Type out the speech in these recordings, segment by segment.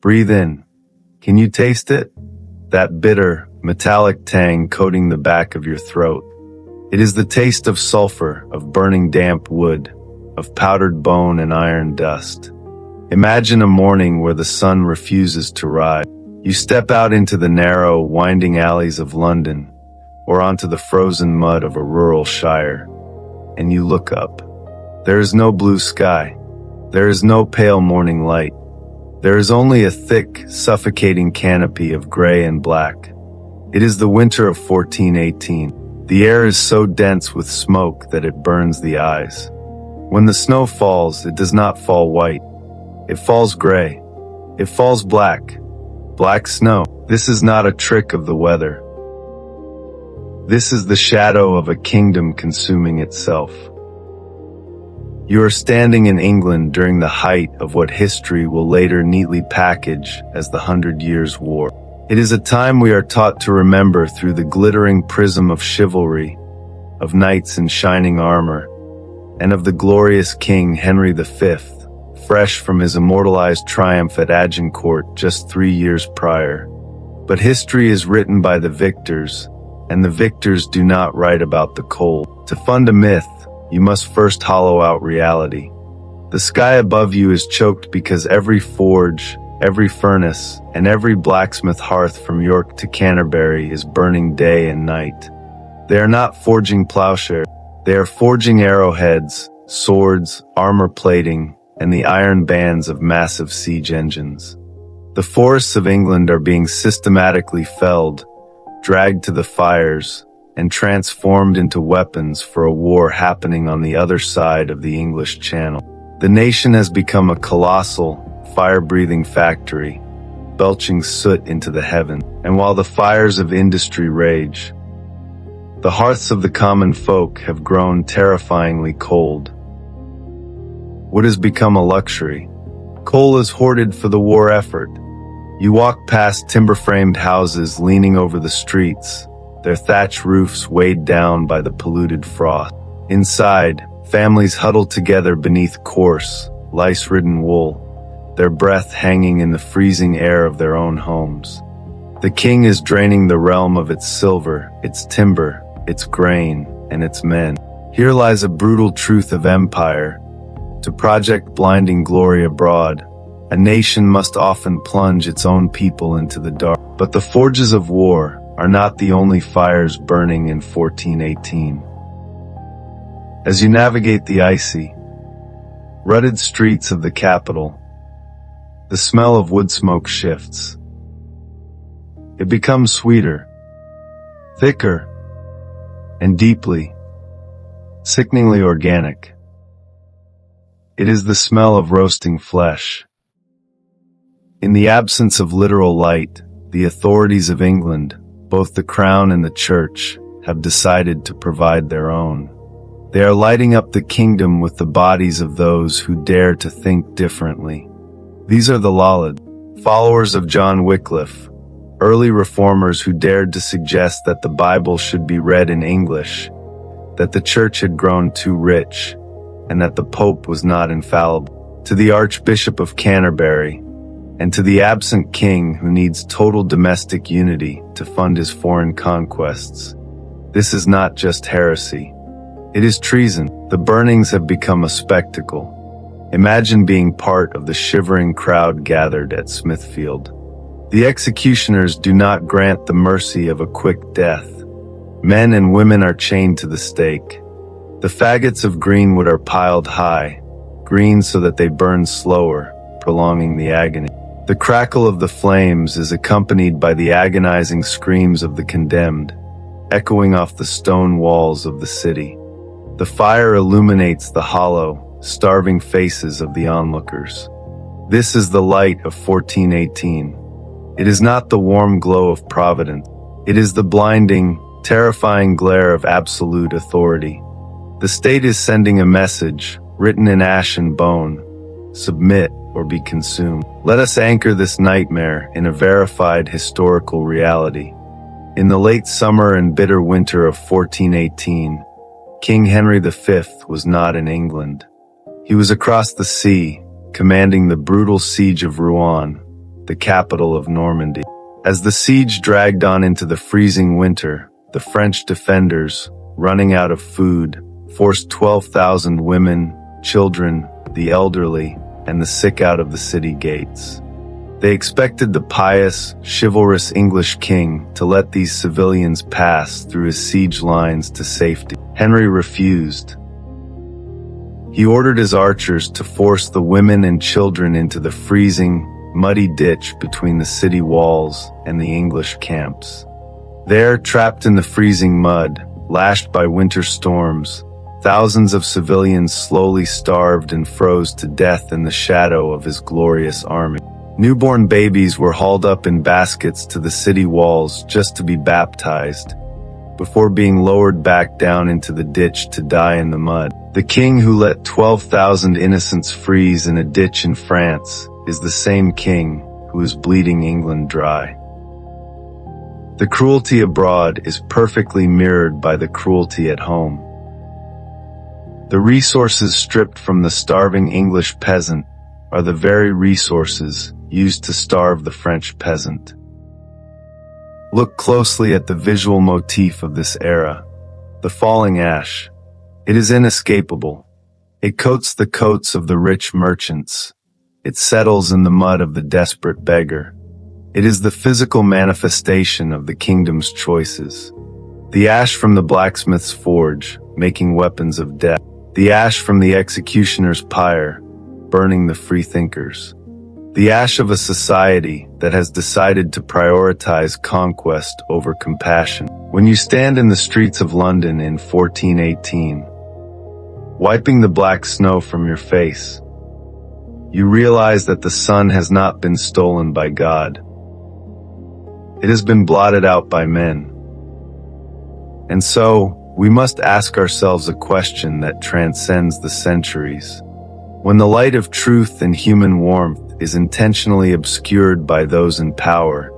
Breathe in. Can you taste it? That bitter, metallic tang coating the back of your throat. It is the taste of sulfur, of burning damp wood, of powdered bone and iron dust. Imagine a morning where the sun refuses to rise. You step out into the narrow, winding alleys of London, or onto the frozen mud of a rural shire, and you look up. There is no blue sky. There is no pale morning light. There is only a thick, suffocating canopy of gray and black. It is the winter of 1418. The air is so dense with smoke that it burns the eyes. When the snow falls, it does not fall white. It falls gray. It falls black. Black snow. This is not a trick of the weather. This is the shadow of a kingdom consuming itself. You are standing in England during the height of what history will later neatly package as the 100 Years' War. It is a time we are taught to remember through the glittering prism of chivalry, of knights in shining armor, and of the glorious King Henry V, fresh from his immortalized triumph at Agincourt just 3 years prior. But history is written by the victors, and the victors do not write about the cold. To fund a myth, you must first hollow out reality. The sky above you is choked because every forge, every furnace, and every blacksmith hearth from York to Canterbury is burning day and night. They are not forging plowshares. They are forging arrowheads, swords, armor plating, and the iron bands of massive siege engines. The forests of England are being systematically felled, dragged to the fires, and transformed into weapons for a war happening on the other side of the English Channel. The nation has become a colossal, fire-breathing factory, belching soot into the heavens. And while the fires of industry rage, the hearths of the common folk have grown terrifyingly cold. What has become a luxury? Coal is hoarded for the war effort. You walk past timber-framed houses leaning over the streets, their thatch roofs weighed down by the polluted frost. Inside, families huddle together beneath coarse, lice-ridden wool, their breath hanging in the freezing air of their own homes. The king is draining the realm of its silver, its timber, its grain, and its men. Here lies a brutal truth of empire. To project blinding glory abroad, a nation must often plunge its own people into the dark. But the forges of war are not the only fires burning in 1418. As you navigate the icy, rutted streets of the capital, the smell of wood smoke shifts. It becomes sweeter, thicker, and deeply, sickeningly organic. It is the smell of roasting flesh. In the absence of literal light, the authorities of England, both the Crown and the Church, have decided to provide their own. They are lighting up the kingdom with the bodies of those who dare to think differently. These are the Lollard, followers of John Wycliffe, early reformers who dared to suggest that the Bible should be read in English, that the Church had grown too rich, and that the Pope was not infallible. To the Archbishop of Canterbury, and to the absent king who needs total domestic unity to fund his foreign conquests, this is not just heresy. It is treason. The burnings have become a spectacle. Imagine being part of the shivering crowd gathered at Smithfield. The executioners do not grant the mercy of a quick death. Men and women are chained to the stake. The faggots of greenwood are piled high, green so that they burn slower, prolonging the agony. The crackle of the flames is accompanied by the agonizing screams of the condemned, echoing off the stone walls of the city. The fire illuminates the hollow, starving faces of the onlookers. This is the light of 1418. It is not the warm glow of Providence. It is the blinding, terrifying glare of absolute authority. The state is sending a message, written in ash and bone: submit or be consumed. Let us anchor this nightmare in a verified historical reality. In the late summer and bitter winter of 1418, King Henry V was not in England. He was across the sea, commanding the brutal siege of Rouen, the capital of Normandy. As the siege dragged on into the freezing winter, the French defenders, running out of food, forced 12,000 women, children, the elderly, and the sick out of the city gates. They expected the pious, chivalrous English king to let these civilians pass through his siege lines to safety. Henry refused. He ordered his archers to force the women and children into the freezing, muddy ditch between the city walls and the English camps. There, trapped in the freezing mud, lashed by winter storms, thousands of civilians slowly starved and froze to death in the shadow of his glorious army. Newborn babies were hauled up in baskets to the city walls just to be baptized, before being lowered back down into the ditch to die in the mud. The king who let 12,000 innocents freeze in a ditch in France is the same king who is bleeding England dry. The cruelty abroad is perfectly mirrored by the cruelty at home. The resources stripped from the starving English peasant are the very resources used to starve the French peasant. Look closely at the visual motif of this era, the falling ash. It is inescapable. It coats the coats of the rich merchants. It settles in the mud of the desperate beggar. It is the physical manifestation of the kingdom's choices. The ash from the blacksmith's forge, making weapons of death. The ash from the executioner's pyre, burning the freethinkers. The ash of a society that has decided to prioritize conquest over compassion. When you stand in the streets of London in 1418, wiping the black snow from your face, you realize that the sun has not been stolen by God. It has been blotted out by men. And so, we must ask ourselves a question that transcends the centuries. When the light of truth and human warmth is intentionally obscured by those in power,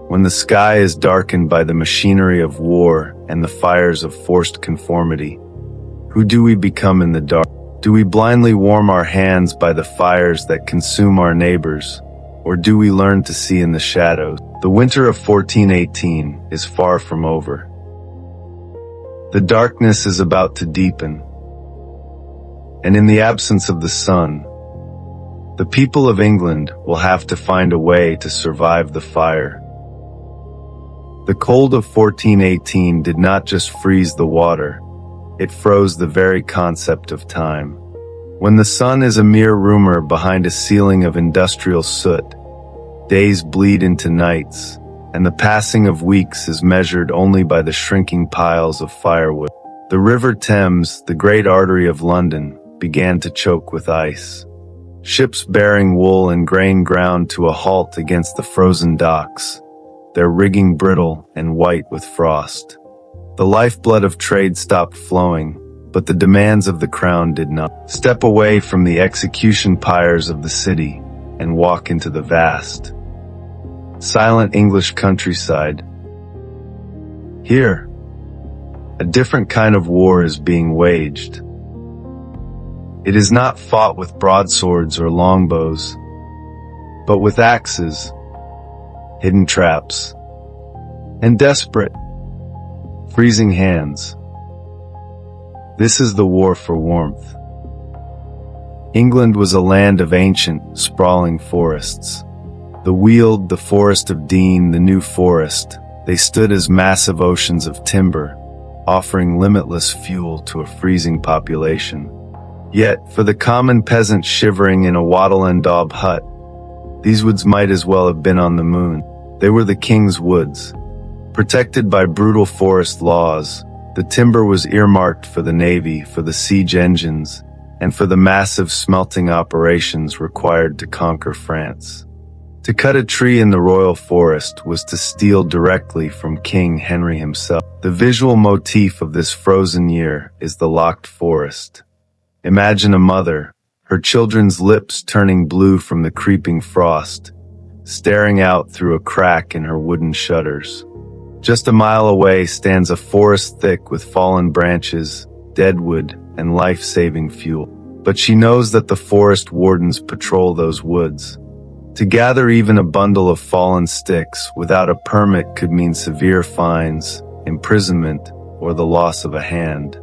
when the sky is darkened by the machinery of war and the fires of forced conformity, who do we become in the dark? Do we blindly warm our hands by the fires that consume our neighbors, or do we learn to see in the shadows? The winter of 1418 is far from over. The darkness is about to deepen, and in the absence of the sun, the people of England will have to find a way to survive the fire. The cold of 1418 did not just freeze the water, it froze the very concept of time. When the sun is a mere rumor behind a ceiling of industrial soot, days bleed into nights, and the passing of weeks is measured only by the shrinking piles of firewood. The River Thames, the great artery of London, began to choke with ice. Ships bearing wool and grain ground to a halt against the frozen docks, their rigging brittle and white with frost. The lifeblood of trade stopped flowing, but the demands of the crown did not. Step away from the execution pyres of the city and walk into the vast, silent English countryside. Here, a different kind of war is being waged. It is not fought with broadswords or longbows, but with axes, hidden traps, and desperate, freezing hands. This is the war for warmth. England was a land of ancient, sprawling forests. The Weald, the Forest of Dean, the New Forest, they stood as massive oceans of timber, offering limitless fuel to a freezing population. Yet, for the common peasant shivering in a wattle and daub hut, these woods might as well have been on the moon. They were the king's woods. Protected by brutal forest laws, the timber was earmarked for the navy, for the siege engines, and for the massive smelting operations required to conquer France. To cut a tree in the royal forest was to steal directly from King Henry himself. The visual motif of this frozen year is the locked forest. Imagine a mother, her children's lips turning blue from the creeping frost, staring out through a crack in her wooden shutters. Just a mile away stands a forest thick with fallen branches, deadwood, and life-saving fuel. But she knows that the forest wardens patrol those woods. To gather even a bundle of fallen sticks without a permit could mean severe fines, imprisonment, or the loss of a hand.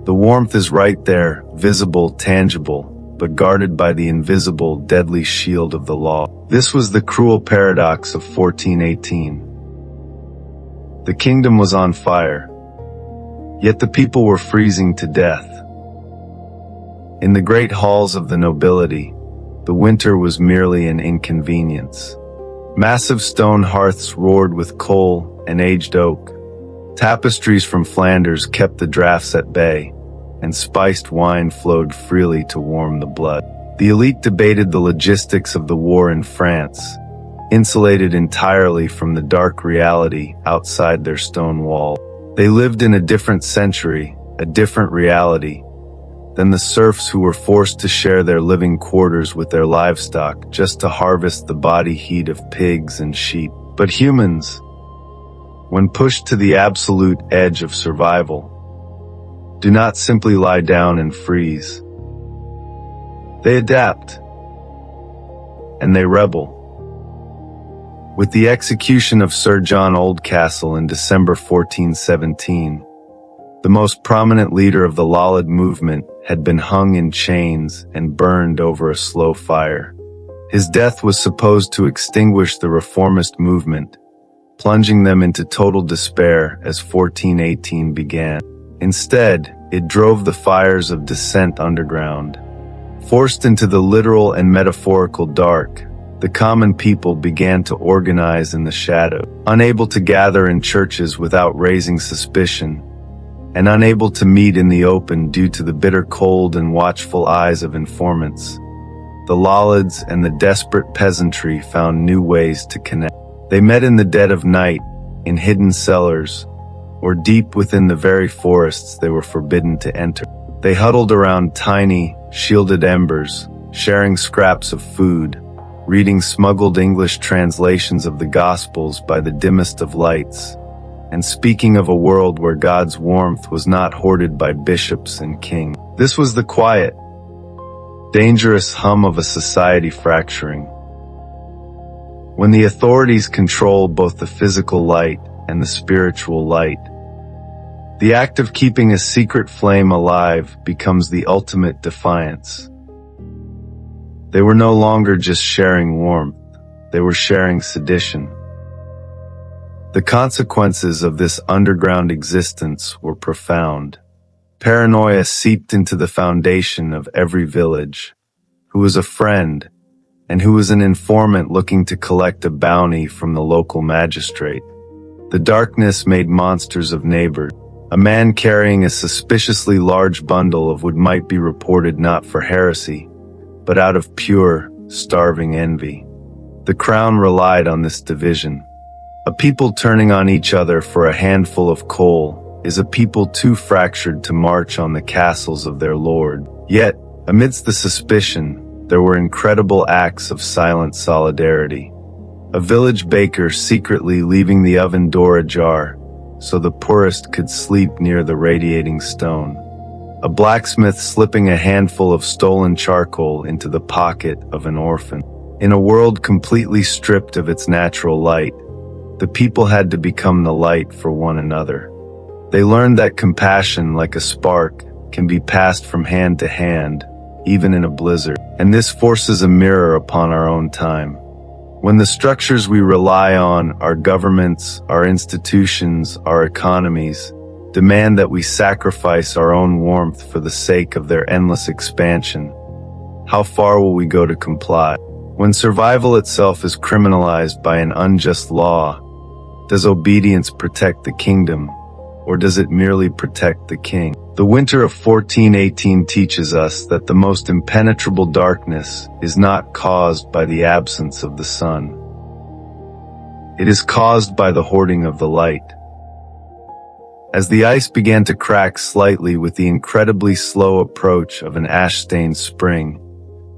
The warmth is right there, visible, tangible, but guarded by the invisible, deadly shield of the law. This was the cruel paradox of 1418. The kingdom was on fire, yet the people were freezing to death. In the great halls of the nobility, the winter was merely an inconvenience. Massive stone hearths roared with coal and aged oak. Tapestries from Flanders kept the drafts at bay, and spiced wine flowed freely to warm the blood. The elite debated the logistics of the war in France, insulated entirely from the dark reality outside their stone wall. They lived in a different century, a different reality, than the serfs who were forced to share their living quarters with their livestock just to harvest the body heat of pigs and sheep. But humans, when pushed to the absolute edge of survival, do not simply lie down and freeze. They adapt, and they rebel. With the execution of Sir John Oldcastle in December 1417, the most prominent leader of the Lollard movement had been hung in chains and burned over a slow fire. His death was supposed to extinguish the reformist movement, plunging them into total despair as 1418 began. Instead, it drove the fires of dissent underground. Forced into the literal and metaphorical dark, the common people began to organize in the shadow, unable to gather in churches without raising suspicion, and unable to meet in the open due to the bitter cold and watchful eyes of informants. The Lollards and the desperate peasantry found new ways to connect. They met in the dead of night, in hidden cellars, or deep within the very forests they were forbidden to enter. They huddled around tiny, shielded embers, sharing scraps of food, reading smuggled English translations of the Gospels by the dimmest of lights, and speaking of a world where God's warmth was not hoarded by bishops and kings. This was the quiet, dangerous hum of a society fracturing. When the authorities control both the physical light and the spiritual light, the act of keeping a secret flame alive becomes the ultimate defiance. They were no longer just sharing warmth, they were sharing sedition. The consequences of this underground existence were profound. Paranoia seeped into the foundation of every village. Who was a friend, and who was an informant looking to collect a bounty from the local magistrate. The darkness made monsters of neighbors. A man carrying a suspiciously large bundle of wood might be reported not for heresy, but out of pure, starving envy. The crown relied on this division. A people turning on each other for a handful of coal is a people too fractured to march on the castles of their lord. Yet, amidst the suspicion, there were incredible acts of silent solidarity. A village baker secretly leaving the oven door ajar, so the poorest could sleep near the radiating stone. A blacksmith slipping a handful of stolen charcoal into the pocket of an orphan. In a world completely stripped of its natural light, the people had to become the light for one another. They learned that compassion, like a spark, can be passed from hand to hand, even in a blizzard. And this forces a mirror upon our own time. When the structures we rely on, our governments, our institutions, our economies, demand that we sacrifice our own warmth for the sake of their endless expansion, how far will we go to comply? When survival itself is criminalized by an unjust law, does obedience protect the kingdom, or does it merely protect the king? The winter of 1418 teaches us that the most impenetrable darkness is not caused by the absence of the sun. It is caused by the hoarding of the light. As the ice began to crack slightly with the incredibly slow approach of an ash-stained spring,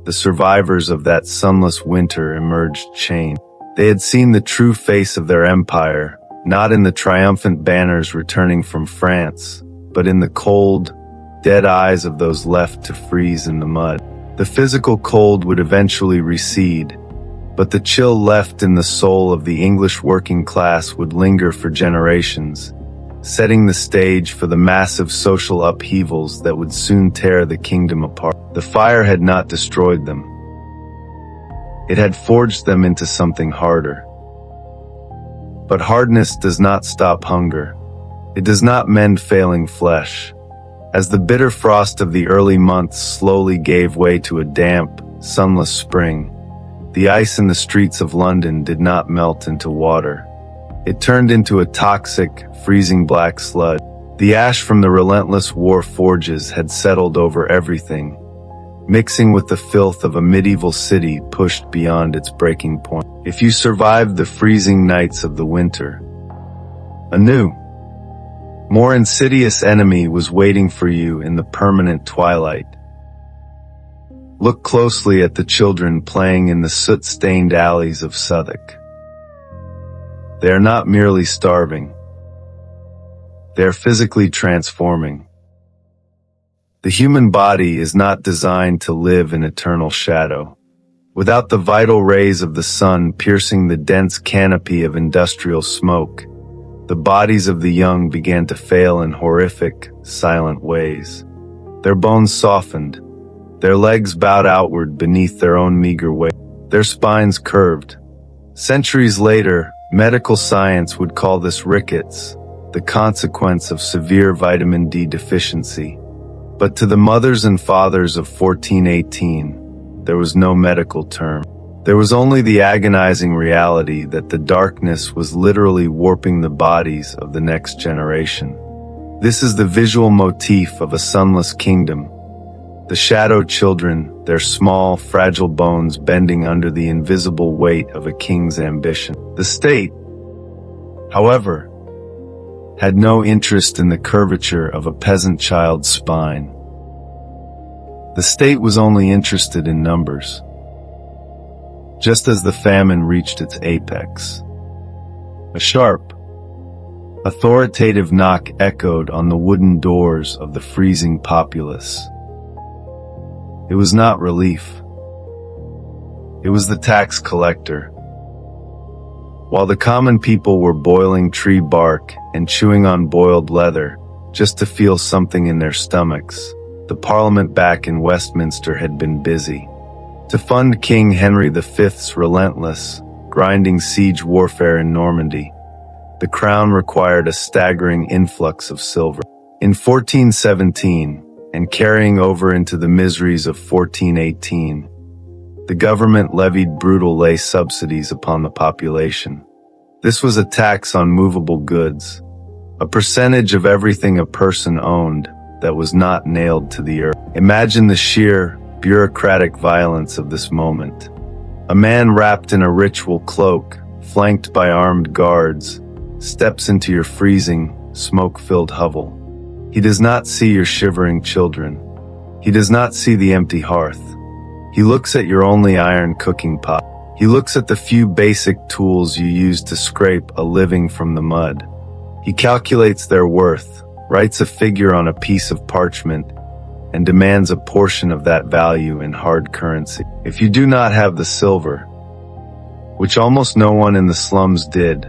the survivors of that sunless winter emerged changed. They had seen the true face of their empire, not in the triumphant banners returning from France, but in the cold, dead eyes of those left to freeze in the mud. The physical cold would eventually recede, but the chill left in the soul of the English working class would linger for generations, setting the stage for the massive social upheavals that would soon tear the kingdom apart. The fire had not destroyed them. It had forged them into something harder. But hardness does not stop hunger. It does not mend failing flesh. As the bitter frost of the early months slowly gave way to a damp, sunless spring, the ice in the streets of London did not melt into water. It turned into a toxic, freezing black sludge. The ash from the relentless war forges had settled over everything, mixing with the filth of a medieval city pushed beyond its breaking point. If you survived the freezing nights of the winter, a new, more insidious enemy was waiting for you in the permanent twilight. Look closely at the children playing in the soot-stained alleys of Southwark. They are not merely starving. They are physically transforming. The human body is not designed to live in eternal shadow. Without the vital rays of the sun piercing the dense canopy of industrial smoke, the bodies of the young began to fail in horrific, silent ways. Their bones softened, their legs bowed outward beneath their own meager weight, their spines curved. Centuries later, medical science would call this rickets, the consequence of severe vitamin D deficiency. But to the mothers and fathers of 1418, there was no medical term. There was only the agonizing reality that the darkness was literally warping the bodies of the next generation. This is the visual motif of a sunless kingdom. The shadow children, their small, fragile bones bending under the invisible weight of a king's ambition. The state, however, had no interest in the curvature of a peasant child's spine. The state was only interested in numbers. Just as the famine reached its apex, a sharp, authoritative knock echoed on the wooden doors of the freezing populace. It was not relief. It was the tax collector. While the common people were boiling tree bark and chewing on boiled leather just to feel something in their stomachs, the Parliament back in Westminster had been busy. To fund King Henry V's relentless, grinding siege warfare in Normandy, the crown required a staggering influx of silver. In 1417, and carrying over into the miseries of 1418, the government levied brutal lay subsidies upon the population. This was a tax on movable goods, a percentage of everything a person owned that was not nailed to the earth. Imagine the sheer, bureaucratic violence of this moment. A man wrapped in a ritual cloak, flanked by armed guards, steps into your freezing, smoke-filled hovel. He does not see your shivering children. He does not see the empty hearth. He looks at your only iron cooking pot. He looks at the few basic tools you use to scrape a living from the mud. He calculates their worth, writes a figure on a piece of parchment, and demands a portion of that value in hard currency. If you do not have the silver, which almost no one in the slums did,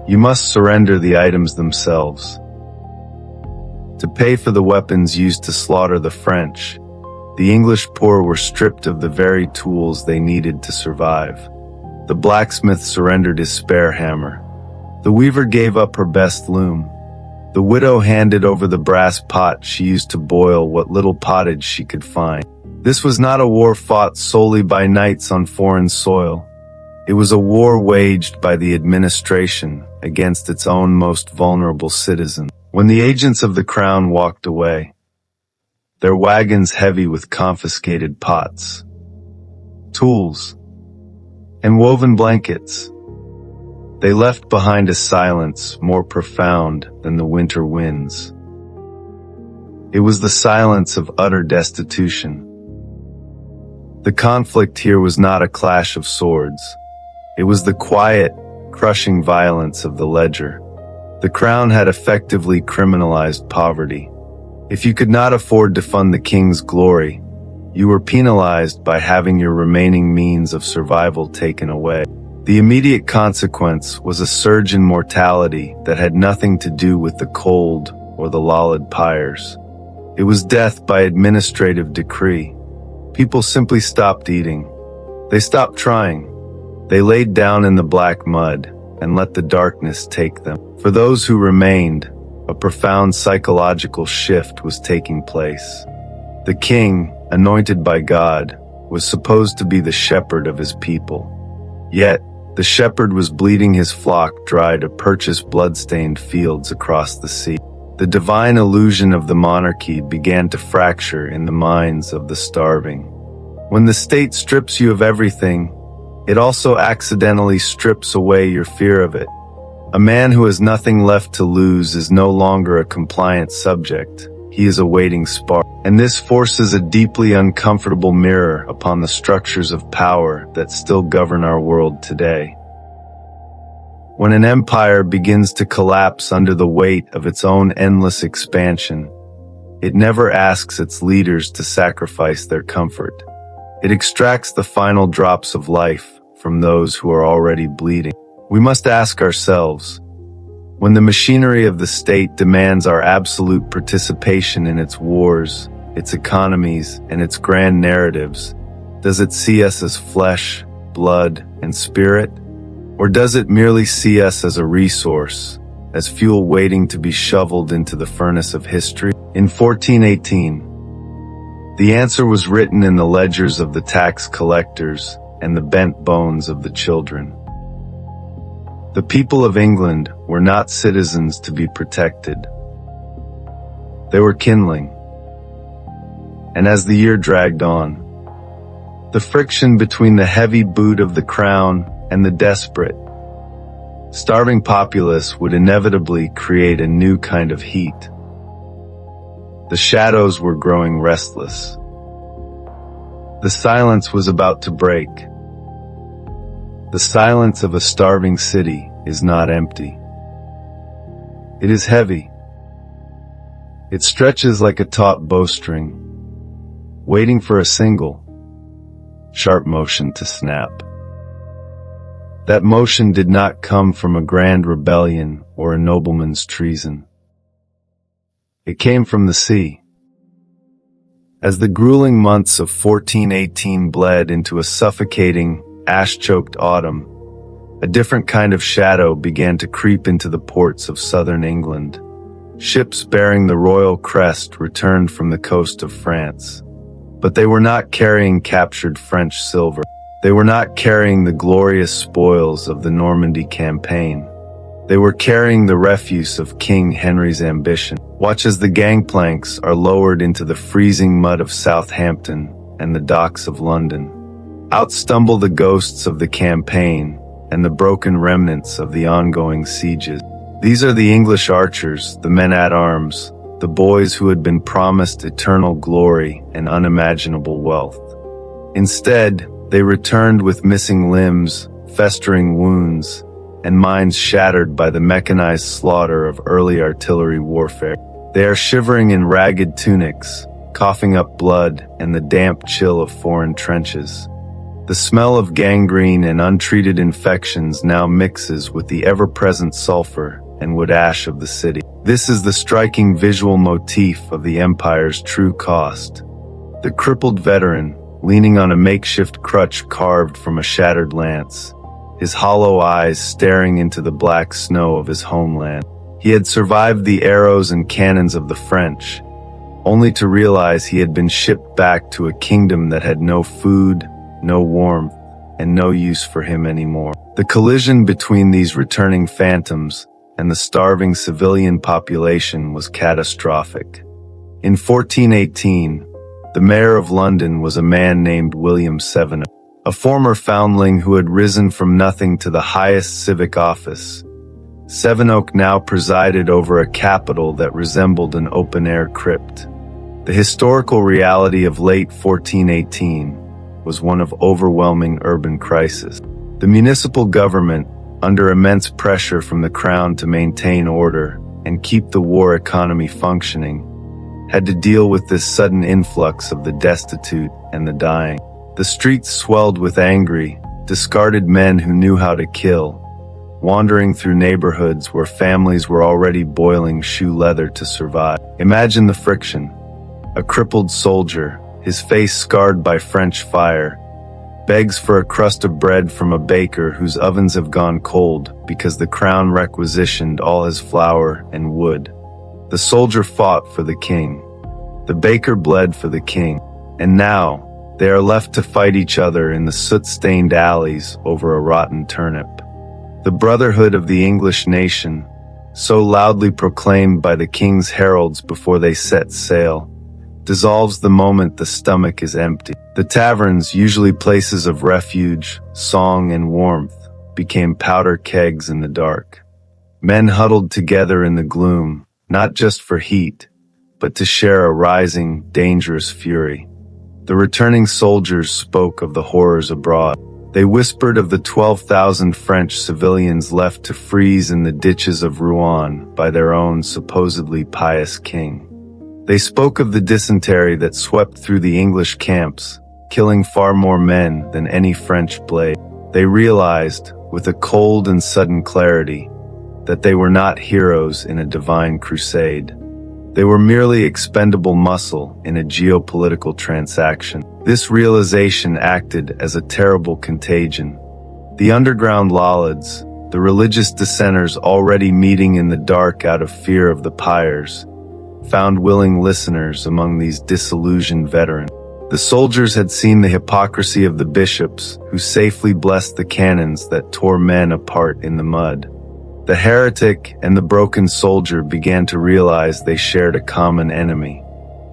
you must surrender the items themselves. To pay for the weapons used to slaughter the French, the English poor were stripped of the very tools they needed to survive. The blacksmith surrendered his spare hammer. The weaver gave up her best loom. The widow handed over the brass pot she used to boil what little pottage she could find. This was not a war fought solely by knights on foreign soil. It was a war waged by the administration against its own most vulnerable citizens. When the agents of the crown walked away, their wagons heavy with confiscated pots, tools, and woven blankets, they left behind a silence more profound than the winter winds. It was the silence of utter destitution. The conflict here was not a clash of swords. It was the quiet, crushing violence of the ledger. The crown had effectively criminalized poverty. If you could not afford to fund the king's glory, You were penalized by having your remaining means of survival taken away. The immediate consequence was a surge in mortality that had nothing to do with the cold or the Lollard pyres. It was death by administrative decree. People simply stopped eating. They stopped trying. They laid down in the black mud and let the darkness take them. For those who remained, a profound psychological shift was taking place. The king, anointed by God, was supposed to be the shepherd of his people. Yet, the shepherd was bleeding his flock dry to purchase blood-stained fields across the sea. The divine illusion of the monarchy began to fracture in the minds of the starving. When the state strips you of everything, it also accidentally strips away your fear of it. A man who has nothing left to lose is no longer a compliant subject. He is awaiting spark. And this forces a deeply uncomfortable mirror upon the structures of power that still govern our world today. When an empire begins to collapse under the weight of its own endless expansion, it never asks its leaders to sacrifice their comfort. It extracts the final drops of life from those who are already bleeding. We must ask ourselves, when the machinery of the state demands our absolute participation in its wars, its economies, and its grand narratives, does it see us as flesh, blood, and spirit? Or does it merely see us as a resource, as fuel waiting to be shoveled into the furnace of history? In 1418, the answer was written in the ledgers of the tax collectors and the bent bones of the children. The people of England were not citizens to be protected. They were kindling. And as the year dragged on, the friction between the heavy boot of the crown and the desperate, starving populace would inevitably create a new kind of heat. The shadows were growing restless. The silence was about to break. The silence of a starving city is not empty. It is heavy. It stretches like a taut bowstring, waiting for a single, sharp motion to snap. That motion did not come from a grand rebellion or a nobleman's treason. It came from the sea. As the grueling months of 1418 bled into a suffocating, ash-choked autumn, a different kind of shadow began to creep into the ports of southern England. Ships bearing the royal crest returned from the coast of France. But they were not carrying captured French silver. They were not carrying the glorious spoils of the Normandy campaign. They were carrying the refuse of King Henry's ambition. Watch as the gangplanks are lowered into the freezing mud of Southampton and the docks of London. Out stumble the ghosts of the campaign and the broken remnants of the ongoing sieges. These are the English archers, the men-at-arms, the boys who had been promised eternal glory and unimaginable wealth. Instead, they returned with missing limbs, festering wounds, and minds shattered by the mechanized slaughter of early artillery warfare. They are shivering in ragged tunics, coughing up blood and the damp chill of foreign trenches. The smell of gangrene and untreated infections now mixes with the ever-present sulfur and wood ash of the city. This is the striking visual motif of the empire's true cost. The crippled veteran, leaning on a makeshift crutch carved from a shattered lance, his hollow eyes staring into the black snow of his homeland. He had survived the arrows and cannons of the French, only to realize he had been shipped back to a kingdom that had no food, no warmth, and no use for him anymore. The collision between these returning phantoms and the starving civilian population was catastrophic. In 1418, the mayor of London was a man named William Sevenoaks, a former foundling who had risen from nothing to the highest civic office. Sevenoaks now presided over a capital that resembled an open-air crypt. The historical reality of late 1418 was one of overwhelming urban crisis. The municipal government, under immense pressure from the crown to maintain order and keep the war economy functioning, had to deal with this sudden influx of the destitute and the dying. The streets swelled with angry, discarded men who knew how to kill, wandering through neighborhoods where families were already boiling shoe leather to survive. Imagine the friction. A crippled soldier, his face scarred by French fire, begs for a crust of bread from a baker whose ovens have gone cold because the crown requisitioned all his flour and wood. The soldier fought for the king. The baker bled for the king. And now, they are left to fight each other in the soot-stained alleys over a rotten turnip. The brotherhood of the English nation, so loudly proclaimed by the king's heralds before they set sail, dissolves the moment the stomach is empty. The taverns, usually places of refuge, song, and warmth, became powder kegs in the dark. Men huddled together in the gloom, not just for heat, but to share a rising, dangerous fury. The returning soldiers spoke of the horrors abroad. They whispered of the 12,000 French civilians left to freeze in the ditches of Rouen by their own supposedly pious king. They spoke of the dysentery that swept through the English camps, killing far more men than any French blade. They realized, with a cold and sudden clarity, that they were not heroes in a divine crusade. They were merely expendable muscle in a geopolitical transaction. This realization acted as a terrible contagion. The underground Lollards, the religious dissenters already meeting in the dark out of fear of the pyres, found willing listeners among these disillusioned veterans. The soldiers had seen the hypocrisy of the bishops, who safely blessed the cannons that tore men apart in the mud. The heretic and the broken soldier began to realize they shared a common enemy.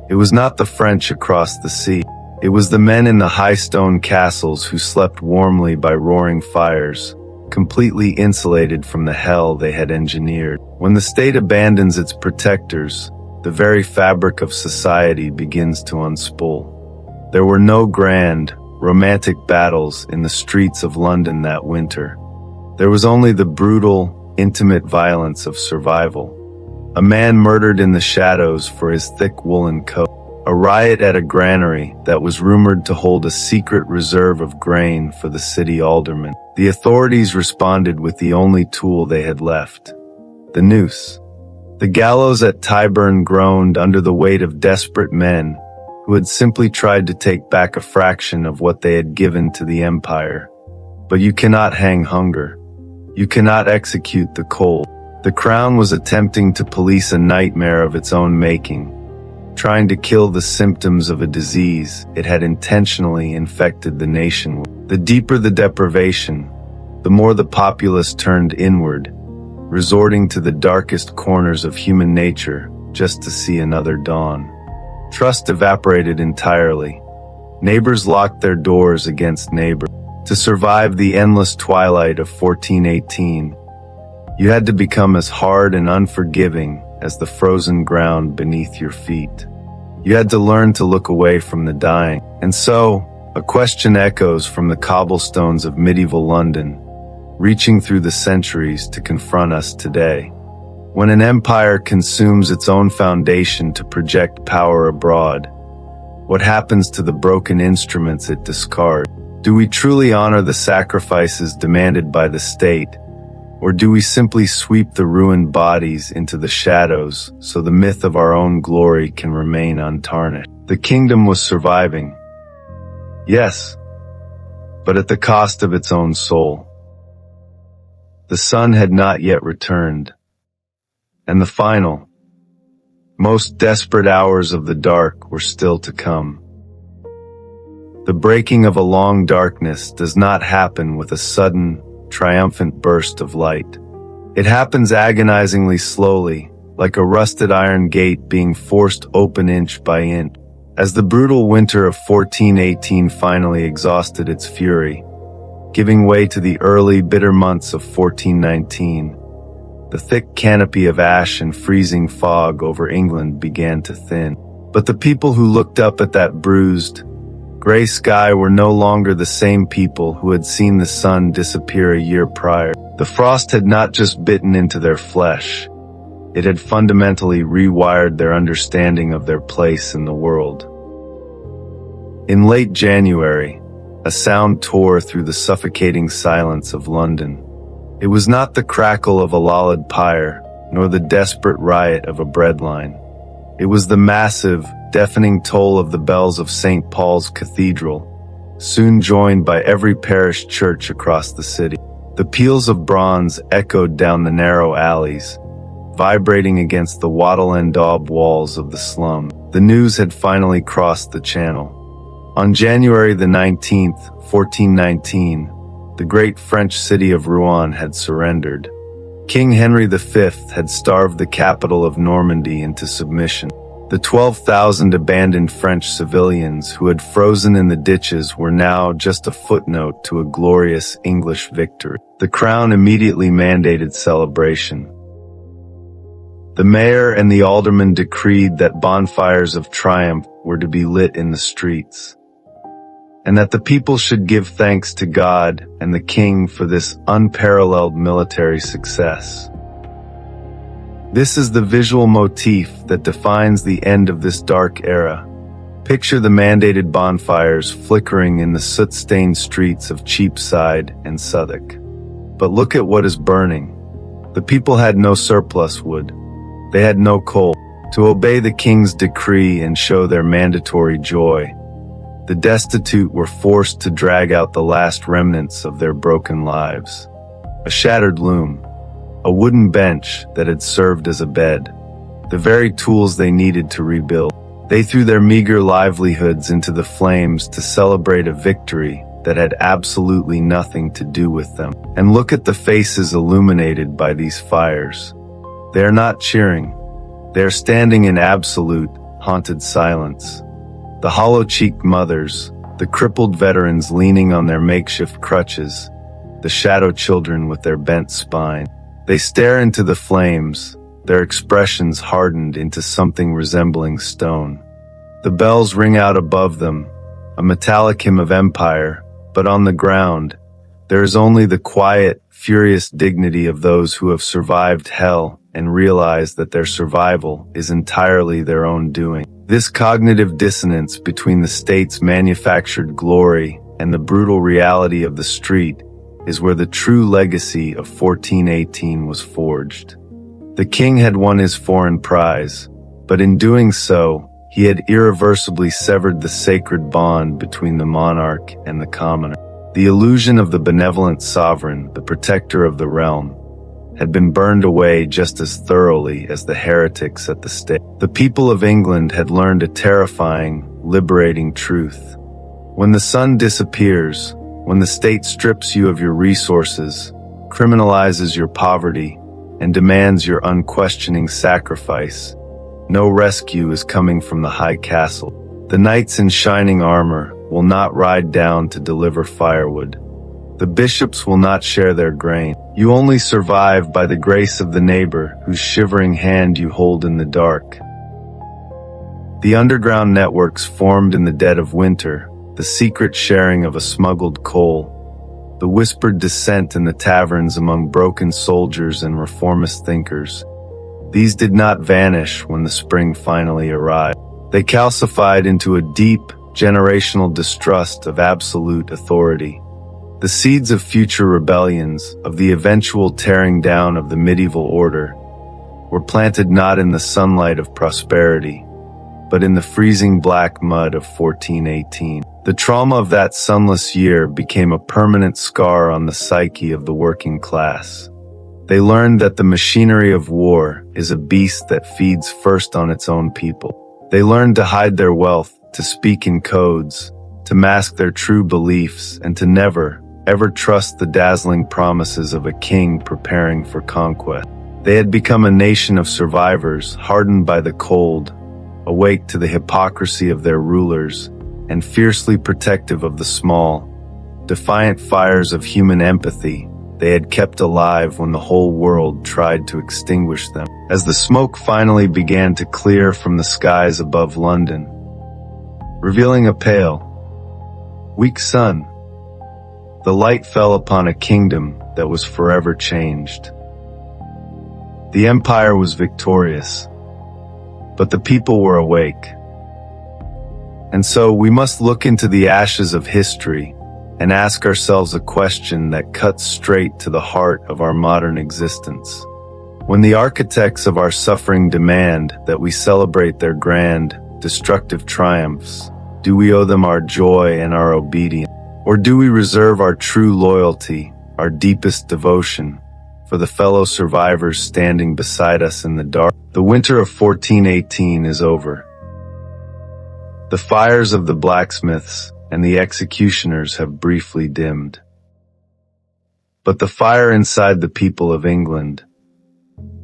It was not the French across the sea. It was the men in the high stone castles who slept warmly by roaring fires, completely insulated from the hell they had engineered. When the state abandons its protectors, the very fabric of society begins to unspool. There were no grand, romantic battles in the streets of London that winter. There was only the brutal, intimate violence of survival. A man murdered in the shadows for his thick woolen coat. A riot at a granary that was rumored to hold a secret reserve of grain for the city aldermen. The authorities responded with the only tool they had left: the noose. The gallows at Tyburn groaned under the weight of desperate men who had simply tried to take back a fraction of what they had given to the empire. But you cannot hang hunger. You cannot execute the cold. The crown was attempting to police a nightmare of its own making, trying to kill the symptoms of a disease it had intentionally infected the nation with. The deeper the deprivation, the more the populace turned inward, resorting to the darkest corners of human nature just to see another dawn. Trust evaporated entirely. Neighbors locked their doors against neighbors. To survive the endless twilight of 1418, you had to become as hard and unforgiving as the frozen ground beneath your feet. You had to learn to look away from the dying. And so, a question echoes from the cobblestones of medieval London, reaching through the centuries to confront us today. When an empire consumes its own foundation to project power abroad, what happens to the broken instruments it discards? Do we truly honor the sacrifices demanded by the state, or do we simply sweep the ruined bodies into the shadows so the myth of our own glory can remain untarnished? The kingdom was surviving, yes, but at the cost of its own soul. The sun had not yet returned, and the final, most desperate hours of the dark were still to come. The breaking of a long darkness does not happen with a sudden, triumphant burst of light. It happens agonizingly slowly, like a rusted iron gate being forced open inch by inch. As the brutal winter of 1418 finally exhausted its fury, giving way to the early, bitter months of 1419, the thick canopy of ash and freezing fog over England began to thin. But the people who looked up at that bruised, gray sky were no longer the same people who had seen the sun disappear a year prior. The frost had not just bitten into their flesh. It had fundamentally rewired their understanding of their place in the world. In late January, a sound tore through the suffocating silence of London. It was not the crackle of a Lollard pyre, nor the desperate riot of a breadline. It was the massive, deafening toll of the bells of St. Paul's Cathedral, soon joined by every parish church across the city. The peals of bronze echoed down the narrow alleys, vibrating against the wattle and daub walls of the slum. The news had finally crossed the channel. On January the 19th, 1419, the great French city of Rouen had surrendered. King Henry V had starved the capital of Normandy into submission. The 12,000 abandoned French civilians who had frozen in the ditches were now just a footnote to a glorious English victory. The crown immediately mandated celebration. The mayor and the aldermen decreed that bonfires of triumph were to be lit in the streets, and that the people should give thanks to God and the king for this unparalleled military success. This is the visual motif that defines the end of this dark era. Picture the mandated bonfires flickering in the soot-stained streets of Cheapside and Southwark. But look at what is burning. The people had no surplus wood. They had no coal. To obey the king's decree and show their mandatory joy, the destitute were forced to drag out the last remnants of their broken lives. A shattered loom, a wooden bench that had served as a bed, the very tools they needed to rebuild. They threw their meager livelihoods into the flames to celebrate a victory that had absolutely nothing to do with them. And look at the faces illuminated by these fires. They are not cheering. They are standing in absolute, haunted silence. The hollow-cheeked mothers, the crippled veterans leaning on their makeshift crutches, the shadow children with their bent spine. They stare into the flames, their expressions hardened into something resembling stone. The bells ring out above them, a metallic hymn of empire, but on the ground, there is only the quiet, furious dignity of those who have survived hell and realize that their survival is entirely their own doing. This cognitive dissonance between the state's manufactured glory and the brutal reality of the street is where the true legacy of 1418 was forged. The king had won his foreign prize, but in doing so, he had irreversibly severed the sacred bond between the monarch and the commoner. The illusion of the benevolent sovereign, the protector of the realm, had been burned away just as thoroughly as the heretics at the stake. The people of England had learned a terrifying, liberating truth. When the sun disappears, when the state strips you of your resources, criminalizes your poverty, and demands your unquestioning sacrifice, no rescue is coming from the high castle. The knights in shining armor will not ride down to deliver firewood. The bishops will not share their grain. You only survive by the grace of the neighbor whose shivering hand you hold in the dark. The underground networks formed in the dead of winter, the secret sharing of a smuggled coal, the whispered dissent in the taverns among broken soldiers and reformist thinkers. These did not vanish when the spring finally arrived. They calcified into a deep, generational distrust of absolute authority. The seeds of future rebellions, of the eventual tearing down of the medieval order, were planted not in the sunlight of prosperity, but in the freezing black mud of 1418. The trauma of that sunless year became a permanent scar on the psyche of the working class. They learned that the machinery of war is a beast that feeds first on its own people. They learned to hide their wealth, to speak in codes, to mask their true beliefs, and to never, ever trust the dazzling promises of a king preparing for conquest. They had become a nation of survivors, hardened by the cold, awake to the hypocrisy of their rulers, and fiercely protective of the small, defiant fires of human empathy they had kept alive when the whole world tried to extinguish them. As the smoke finally began to clear from the skies above London, revealing a pale, weak sun, the light fell upon a kingdom that was forever changed. The empire was victorious, but the people were awake. And so we must look into the ashes of history and ask ourselves a question that cuts straight to the heart of our modern existence. When the architects of our suffering demand that we celebrate their grand, destructive triumphs, do we owe them our joy and our obedience? Or do we reserve our true loyalty, our deepest devotion, for the fellow survivors standing beside us in the dark? The winter of 1418 is over. The fires of the blacksmiths and the executioners have briefly dimmed. But the fire inside the people of England,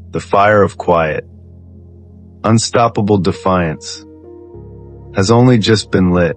the fire of quiet, unstoppable defiance, has only just been lit.